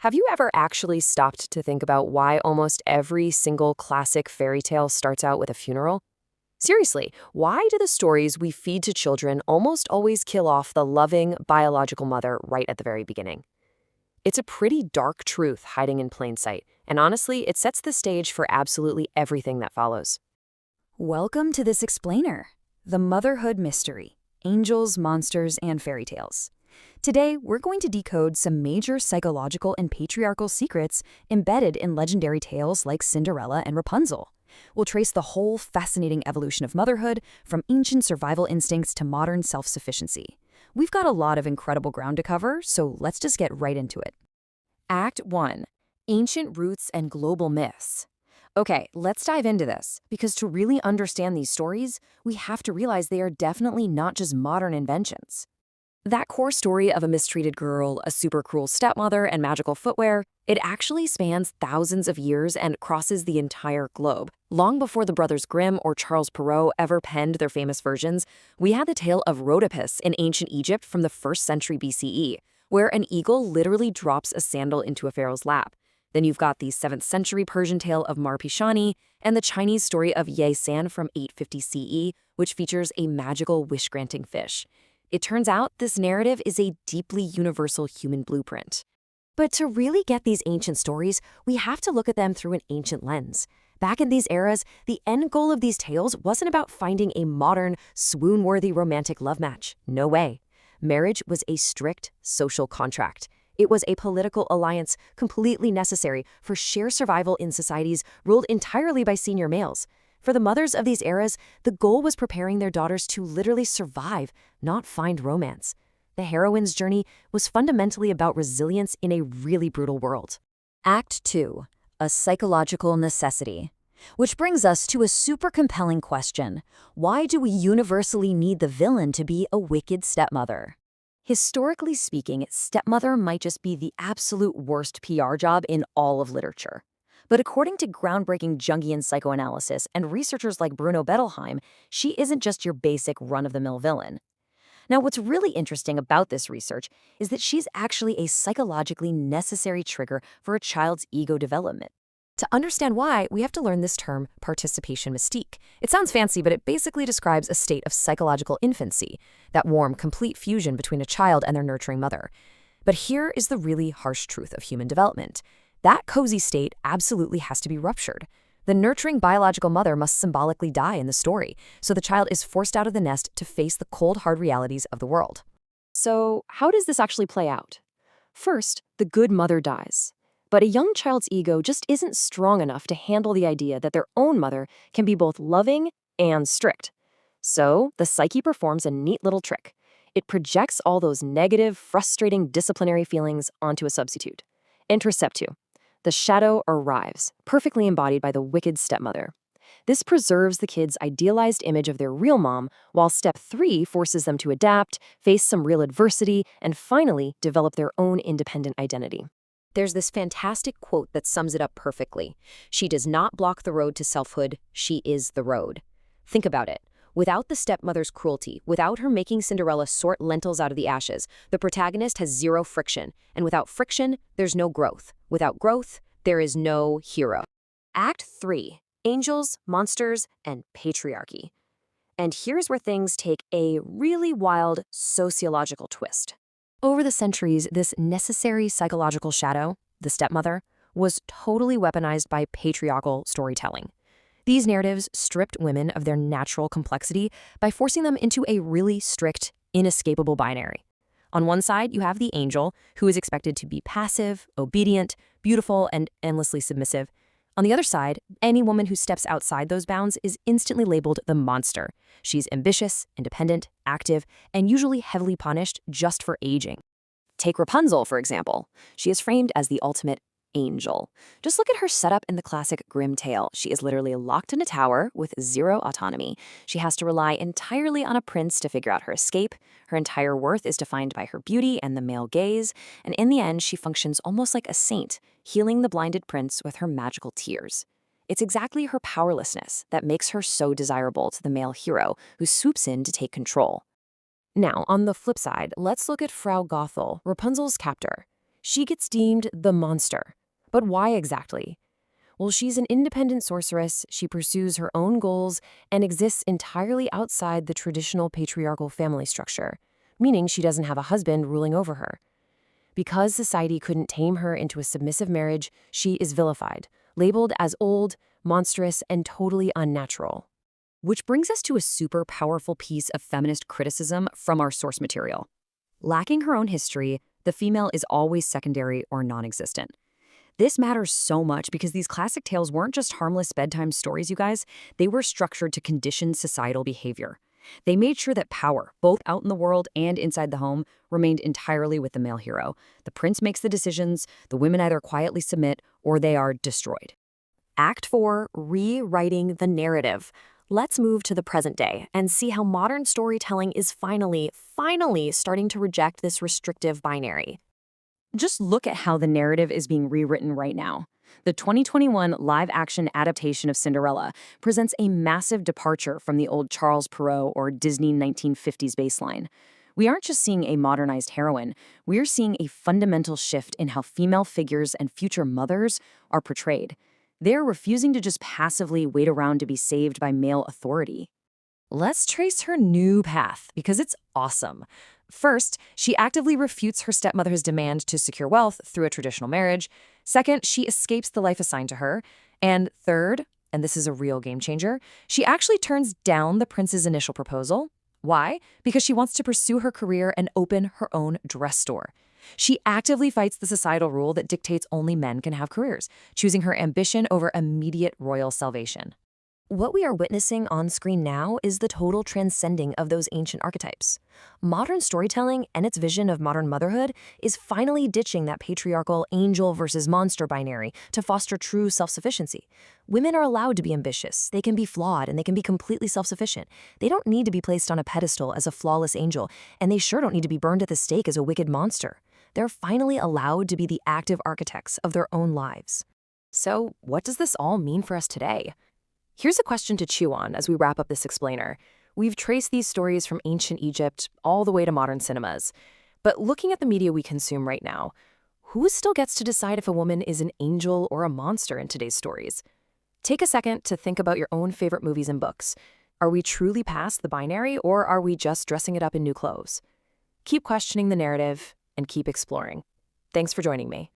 Have you ever actually stopped to think about why almost every single classic fairy tale starts out with a funeral? Seriously, why do the stories we feed to children almost always kill off the loving, biological mother right at the very beginning? It's a pretty dark truth hiding in plain sight, and honestly, it sets the stage for absolutely everything that follows. Welcome to this explainer, the Motherhood Mystery, Angels, Monsters, and Fairy Tales. Today, we're going to decode some major psychological and patriarchal secrets embedded in legendary tales like Cinderella and Rapunzel. We'll trace the whole fascinating evolution of motherhood, from ancient survival instincts to modern self-sufficiency. We've got a lot of incredible ground to cover, so let's just get right into it. Act 1. Ancient Roots and Global Myths. Okay, let's dive into this, because to really understand these stories, we have to realize they are definitely not just modern inventions. That core story of a mistreated girl, a super cruel stepmother, and magical footwear, it actually spans thousands of years and crosses the entire globe. Long before the Brothers Grimm or Charles Perrault ever penned their famous versions, we had the tale of Rhodopis in ancient Egypt from the 1st century BCE, where an eagle literally drops a sandal into a pharaoh's lap. Then you've got the 7th century Persian tale of Mar-Pishani and the Chinese story of Ye San from 850 CE, which features a magical wish-granting fish. It turns out this narrative is a deeply universal human blueprint. But to really get these ancient stories, we have to look at them through an ancient lens. Back in these eras, the end goal of these tales wasn't about finding a modern, swoon-worthy romantic love match. No way. Marriage was a strict social contract. It was a political alliance completely necessary for sheer survival in societies ruled entirely by senior males. For the mothers of these eras, the goal was preparing their daughters to literally survive, not find romance. The heroine's journey was fundamentally about resilience in a really brutal world. Act 2. A Psychological Necessity. Which brings us to a super compelling question. Why do we universally need the villain to be a wicked stepmother? Historically speaking, stepmother might just be the absolute worst PR job in all of literature. But according to groundbreaking Jungian psychoanalysis and researchers like Bruno Bettelheim, she isn't just your basic run-of-the-mill villain. Now, what's really interesting about this research is that she's actually a psychologically necessary trigger for a child's ego development. To understand why, we have to learn this term, participation mystique. It sounds fancy, but it basically describes a state of psychological infancy, that warm, complete fusion between a child and their nurturing mother. But here is the really harsh truth of human development. That cozy state absolutely has to be ruptured. The nurturing biological mother must symbolically die in the story, so the child is forced out of the nest to face the cold, hard realities of the world. So, how does this actually play out? First, the good mother dies. But a young child's ego just isn't strong enough to handle the idea that their own mother can be both loving and strict. So, the psyche performs a neat little trick. It projects all those negative, frustrating disciplinary feelings onto a substitute. Enter step 2. The shadow arrives, perfectly embodied by the wicked stepmother. This preserves the kid's idealized image of their real mom, while step 3 forces them to adapt, face some real adversity, and finally develop their own independent identity. There's this fantastic quote that sums it up perfectly. She does not block the road to selfhood, she is the road. Think about it. Without the stepmother's cruelty, without her making Cinderella sort lentils out of the ashes, the protagonist has zero friction. And without friction, there's no growth. Without growth, there is no hero. Act 3. Angels, Monsters, and Patriarchy. And here's where things take a really wild sociological twist. Over the centuries, this necessary psychological shadow, the stepmother, was totally weaponized by patriarchal storytelling. These narratives stripped women of their natural complexity by forcing them into a really strict, inescapable binary. On one side, you have the angel, who is expected to be passive, obedient, beautiful, and endlessly submissive. On the other side, any woman who steps outside those bounds is instantly labeled the monster. She's ambitious, independent, active, and usually heavily punished just for aging. Take Rapunzel, for example. She is framed as the ultimate angel. Just look at her setup in the classic Grimm tale. She is literally locked in a tower with zero autonomy. She has to rely entirely on a prince to figure out her escape. Her entire worth is defined by her beauty and the male gaze, and in the end, she functions almost like a saint, healing the blinded prince with her magical tears. It's exactly her powerlessness that makes her so desirable to the male hero who swoops in to take control. Now, on the flip side, let's look at Frau Gothel, Rapunzel's captor. she gets deemed the monster. But why exactly? Well, she's an independent sorceress, she pursues her own goals, and exists entirely outside the traditional patriarchal family structure, meaning she doesn't have a husband ruling over her. Because society couldn't tame her into a submissive marriage, she is vilified, labeled as old, monstrous, and totally unnatural. Which brings us to a super powerful piece of feminist criticism from our source material. Lacking her own history, the female is always secondary or non-existent. This matters so much because these classic tales weren't just harmless bedtime stories, you guys. They were structured to condition societal behavior. They made sure that power, both out in the world and inside the home, remained entirely with the male hero. The prince makes the decisions, the women either quietly submit or they are destroyed. Act 4, rewriting the narrative. Let's move to the present day and see how modern storytelling is finally starting to reject this restrictive binary. Just look at how the narrative is being rewritten right now. The 2021 live-action adaptation of Cinderella presents a massive departure from the old Charles Perrault or Disney 1950s baseline. We aren't just seeing a modernized heroine, we're seeing a fundamental shift in how female figures and future mothers are portrayed. They're refusing to just passively wait around to be saved by male authority. Let's trace her new path, because it's awesome. First, she actively refutes her stepmother's demand to secure wealth through a traditional marriage. Second, she escapes the life assigned to her. And third, and this is a real game changer, she actually turns down the prince's initial proposal. Why? Because she wants to pursue her career and open her own dress store. She actively fights the societal rule that dictates only men can have careers, choosing her ambition over immediate royal salvation. What we are witnessing on screen now is the total transcending of those ancient archetypes. Modern storytelling and its vision of modern motherhood is finally ditching that patriarchal angel versus monster binary to foster true self-sufficiency. Women are allowed to be ambitious, they can be flawed, and they can be completely self-sufficient. They don't need to be placed on a pedestal as a flawless angel, and they sure don't need to be burned at the stake as a wicked monster. They're finally allowed to be the active architects of their own lives. So, what does this all mean for us today? Here's a question to chew on as we wrap up this explainer. We've traced these stories from ancient Egypt all the way to modern cinemas. But looking at the media we consume right now, who still gets to decide if a woman is an angel or a monster in today's stories? Take a second to think about your own favorite movies and books. Are we truly past the binary, or are we just dressing it up in new clothes? Keep questioning the narrative and keep exploring. Thanks for joining me.